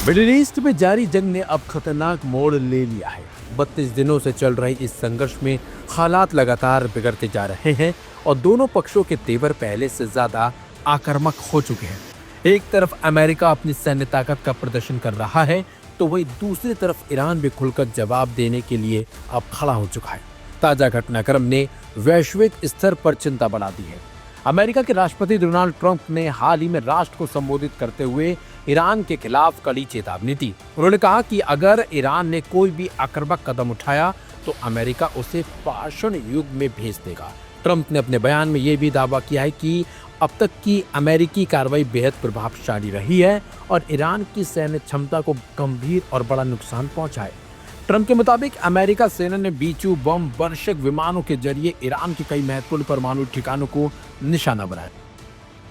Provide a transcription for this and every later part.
Middle east में जारी जंग ने अब खतरनाक मोड़ ले लिया है। 32 दिनों से चल रही इस संघर्ष में हालात लगातार बिगड़ते जा रहे हैं और दोनों पक्षों के तेवर पहले से ज्यादा आक्रामक हो चुके हैं। एक तरफ अमेरिका अपनी सैन्य ताकत का प्रदर्शन कर रहा है, तो वहीं दूसरी तरफ ईरान भी खुलकर जवाब देने के लिए अब खड़ा हो चुका है। ताजा घटनाक्रम ने वैश्विक स्तर पर चिंता बढ़ा दी है। अमेरिका के राष्ट्रपति डोनाल्ड ट्रंप ने हाल ही में राष्ट्र को संबोधित करते हुए ईरान के खिलाफ कड़ी चेतावनी दी। उन्होंने कहा कि अगर ईरान ने कोई भी आक्रामक कदम उठाया तो अमेरिका उसे पाषाण युग में भेज देगा। ट्रंप ने अपने बयान में यह भी दावा किया है कि अब तक की अमेरिकी कार्रवाई बेहद प्रभावशाली रही है और ईरान की सैन्य क्षमता को गंभीर और बड़ा नुकसान पहुंचा है। ट्रंप के मुताबिक अमेरिका सेना ने B-2 बम वर्षक विमानों के जरिए ईरान के कई महत्वपूर्ण परमाणु ठिकानों को निशाना बनाया।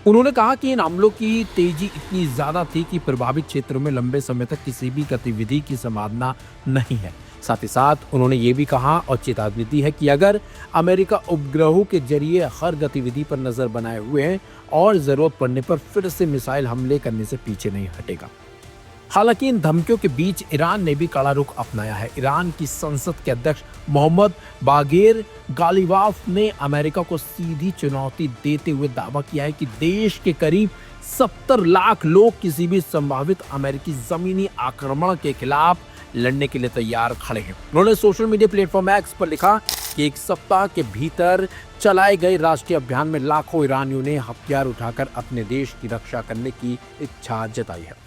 उन्होंने कहा कि इन हमलों की तेजी इतनी ज्यादा थी कि प्रभावित क्षेत्रों में लंबे समय तक किसी भी गतिविधि की संभावना नहीं है। साथ ही साथ उन्होंने ये भी कहा और चेतावनी दी है कि अगर अमेरिका उपग्रहों के जरिए हर गतिविधि पर नजर बनाए हुए है और जरूरत पड़ने पर फिर से मिसाइल हमले करने से पीछे नहीं हटेगा। हालांकि इन धमकियों के बीच ईरान ने भी कड़ा रुख अपनाया है। ईरान की संसद के अध्यक्ष मोहम्मद बागेर गालिबाफ ने अमेरिका को सीधी चुनौती देते हुए दावा किया है कि देश के करीब 70 लाख लोग किसी भी संभावित अमेरिकी जमीनी आक्रमण के खिलाफ लड़ने के लिए तैयार खड़े हैं। उन्होंने सोशल मीडिया प्लेटफॉर्म एक्स पर लिखा कि एक सप्ताह के भीतर चलाए गए राष्ट्रीय अभियान में लाखों ईरानियों ने हथियार उठाकर अपने देश की रक्षा करने की इच्छा जताई है।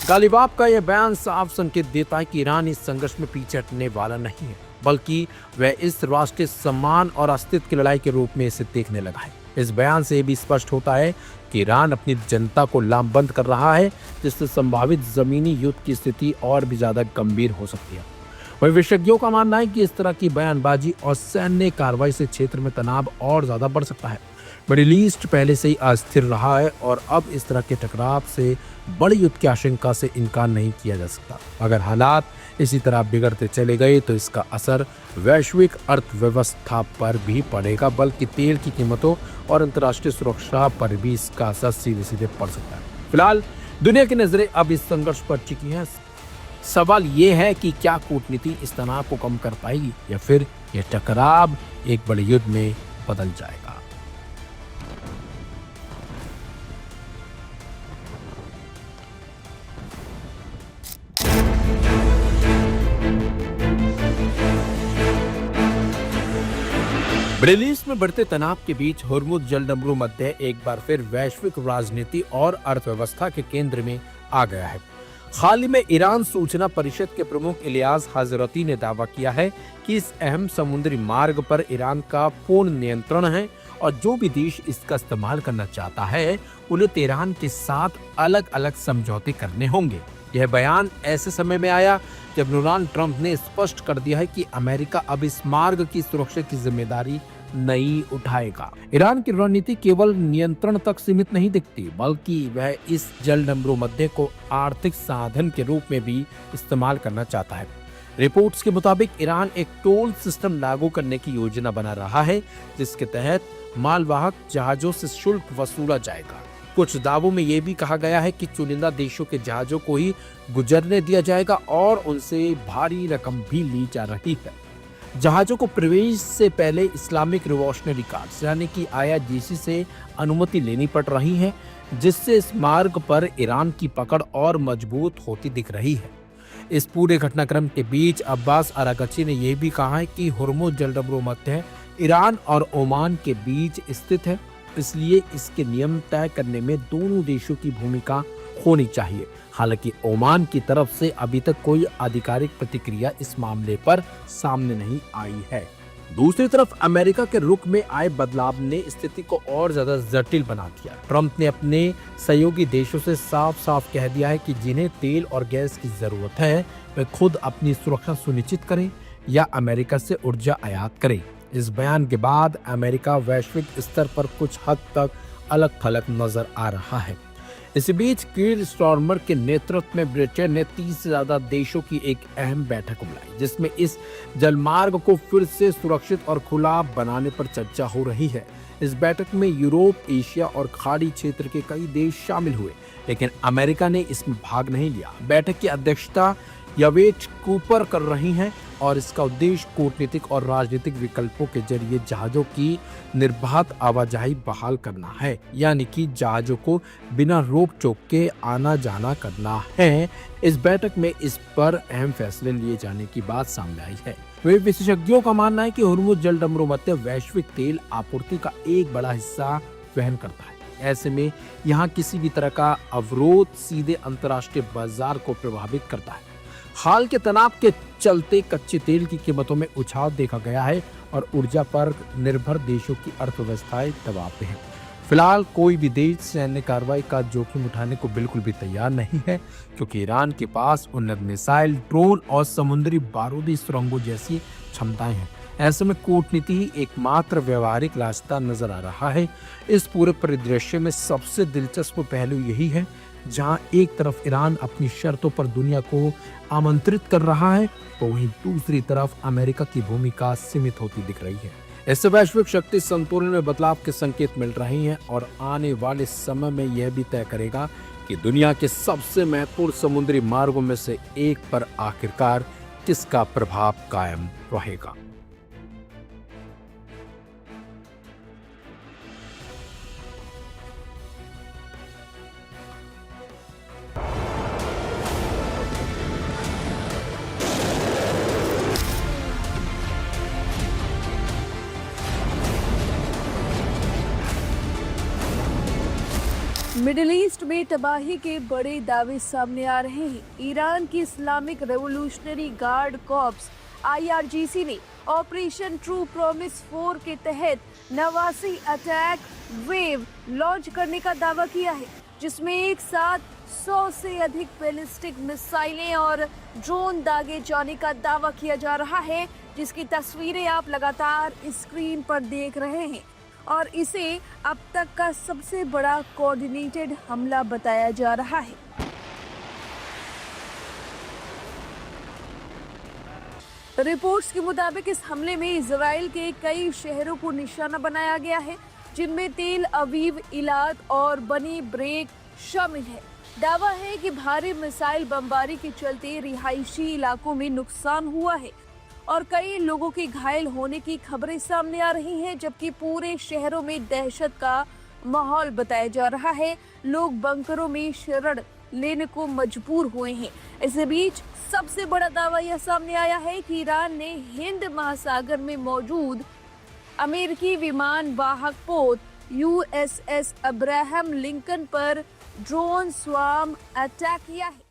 गालिबाफ का यह बयान साफ संकेत देता है कि ईरान इस संघर्ष में पीछे हटने वाला नहीं है, बल्कि वह इस राष्ट्रीय सम्मान और अस्तित्व की लड़ाई के रूप में इसे देखने लगा है। इस बयान से भी स्पष्ट होता है कि ईरान अपनी जनता को लामबंद कर रहा है, जिससे संभावित जमीनी युद्ध की स्थिति और भी ज्यादा गंभीर हो सकती है। वहीं विशेषज्ञों का मानना है कि इस तरह की बयानबाजी और सैन्य कार्रवाई से क्षेत्र में तनाव और ज्यादा बढ़ सकता है। मिडिल ईस्ट पहले से ही अस्थिर रहा है और अब इस तरह के टकराव से बड़ी युद्ध की आशंका से इनकार नहीं किया जा सकता। अगर हालात इसी तरह बिगड़ते चले गए तो इसका असर वैश्विक अर्थव्यवस्था पर भी पड़ेगा, बल्कि तेल की कीमतों और अंतर्राष्ट्रीय सुरक्षा पर भी इसका असर सीधे सीधे पड़ सकता है। फिलहाल दुनिया की नजरें अब इस संघर्ष पर टिकी हैं। सवाल ये है कि क्या कूटनीति इस तनाव को कम कर पाएगी या फिर यह टकराव एक बड़े युद्ध में बदल जाएगा। मिडिल ईस्ट में बढ़ते तनाव के बीच हुर्मुज जलडमरू मध्य एक बार फिर वैश्विक राजनीति और अर्थव्यवस्था के केंद्र में आ गया है। हाल ही में ईरान सूचना परिषद के प्रमुख इलियास हजरती ने दावा किया है कि इस अहम समुद्री मार्ग पर ईरान का पूर्ण नियंत्रण है और जो भी देश इसका इस्तेमाल करना चाहता है उन्हें तेहरान के साथ अलग अलग समझौते करने होंगे। यह बयान ऐसे समय में आया जब डोनाल्ड ट्रंप ने स्पष्ट कर दिया है कि अमेरिका अब इस मार्ग की सुरक्षा की जिम्मेदारी नहीं उठाएगा। ईरान की रणनीति केवल नियंत्रण तक सीमित नहीं दिखती, बल्कि वह इस जलडमरू मध्य को आर्थिक साधन के रूप में भी इस्तेमाल करना चाहता है। रिपोर्ट्स के मुताबिक ईरान एक टोल सिस्टम लागू करने की योजना बना रहा है, जिसके तहत मालवाहक जहाजों से शुल्क वसूला जाएगा। कुछ दावों में यह भी कहा गया है कि चुनिंदा देशों के जहाजों को ही गुजरने दिया जाएगा और उनसे भारी रकम भी ली जा रही है। जहाजों को प्रवेश से पहले इस्लामिक रिवॉल्यूशनरी गार्ड्स यानी कि IRGC से अनुमति लेनी पड़ रही है, जिससे इस मार्ग पर ईरान की पकड़ और मजबूत होती दिख रही है। इस पूरे घटनाक्रम के बीच अब्बास अरागची ने यह भी कहा है कि हुर्मुज जलडमरू मध्य ईरान और ओमान के बीच स्थित है, इसलिए इसके नियम तय करने में दोनों देशों की भूमिका होनी चाहिए। हालांकि ओमान की तरफ से अभी तक कोई आधिकारिक प्रतिक्रिया इस मामले पर सामने नहीं आई है। दूसरी तरफ अमेरिका के रुख में आए बदलाव ने स्थिति को और ज्यादा जटिल बना दिया। ट्रंप ने अपने सहयोगी देशों से साफ साफ कह दिया है कि जिन्हें तेल और गैस की जरूरत है वे खुद अपनी सुरक्षा सुनिश्चित करें या अमेरिका से ऊर्जा आयात करें। इस बयान के बाद अमेरिका वैश्विक स्तर पर कुछ हद तक अलग थलग नजर आ रहा है। इसी बीच कीर स्टारमर के नेतृत्व में ब्रिटेन ने 30 से ज्यादा देशों की एक अहम बैठक बुलाई, जिसमें इस जलमार्ग को फिर से सुरक्षित और खुला बनाने पर चर्चा हो रही है। इस बैठक में यूरोप, एशिया और खाड़ी क्षेत्र के कई देश शामिल हुए, लेकिन अमेरिका ने इसमें भाग नहीं लिया। बैठक की अध्यक्षता यवेट कूपर कर रही हैं और इसका उद्देश्य कूटनीतिक और राजनीतिक विकल्पों के जरिए जहाजों की निर्बाध आवाजाही बहाल करना है, यानी कि जहाजों को बिना रोक टोक के आना जाना करना है। इस बैठक में इस पर अहम फैसले लिए जाने की बात सामने आई है। वे विशेषज्ञों का मानना है कि हुर्मुज़ जलडमरू मध्य वैश्विक तेल आपूर्ति का एक बड़ा हिस्सा वहन करता है। ऐसे में यहाँ किसी भी तरह का अवरोध सीधे अंतर्राष्ट्रीय बाजार को प्रभावित करता है। हाल के तनाव के चलते कच्चे तेल की कीमतों में उछाल देखा गया है और ऊर्जा पर निर्भर देशों की अर्थव्यवस्थाएं दबाव पे हैं। फिलहाल कोई भी देश सैन्य कार्रवाई का जोखिम उठाने को बिल्कुल भी तैयार नहीं है, क्योंकि ईरान के पास उन्नत मिसाइल, ड्रोन और समुद्री बारूदी सुरंगों जैसी क्षमताएं हैं। ऐसे में कूटनीति ही एकमात्र व्यवहारिक रास्ता नजर आ रहा है। इस पूरे परिदृश्य में सबसे दिलचस्प पहलू यही है, जहां एक तरफ ईरान अपनी शर्तों पर दुनिया को आमंत्रित कर रहा है, तो वहीं दूसरी तरफ अमेरिका की भूमिका सीमित होती दिख रही है। इससे वैश्विक शक्ति संतुलन में बदलाव के संकेत मिल रहे हैं और आने वाले समय में यह भी तय करेगा कि दुनिया के सबसे महत्वपूर्ण समुद्री मार्गों में से एक पर आखिरकार किसका प्रभाव कायम रहेगा। मिडिल ईस्ट में तबाही के बड़े दावे सामने आ रहे हैं। ईरान की Islamic revolutionary guard corps IRGC ने ऑपरेशन ट्रू प्रॉमिस 4 के तहत 89 अटैक वेव लॉन्च करने का दावा किया है, जिसमें एक साथ 100 से अधिक बैलिस्टिक मिसाइलें और ड्रोन दागे जाने का दावा किया जा रहा है, जिसकी तस्वीरें आप लगातार स्क्रीन पर देख रहे हैं और इसे अब तक का सबसे बड़ा कोऑर्डिनेटेड हमला बताया जा रहा है। रिपोर्ट्स के मुताबिक इस हमले में इजराइल के कई शहरों को निशाना बनाया गया है, जिनमें तेल अवीव, इलात और बनी ब्रेक शामिल है। दावा है कि भारी मिसाइल बमबारी के चलते रिहायशी इलाकों में नुकसान हुआ है और कई लोगों के घायल होने की खबरें सामने आ रही हैं, जबकि पूरे शहरों में दहशत का माहौल बताया जा रहा है। लोग बंकरों में शरण लेने को मजबूर हुए हैं। इसी बीच सबसे बड़ा दावा यह सामने आया है कि ईरान ने हिंद महासागर में मौजूद अमेरिकी विमान वाहक पोत USS अब्राहम लिंकन पर ड्रोन स्वार्म अटैक किया है।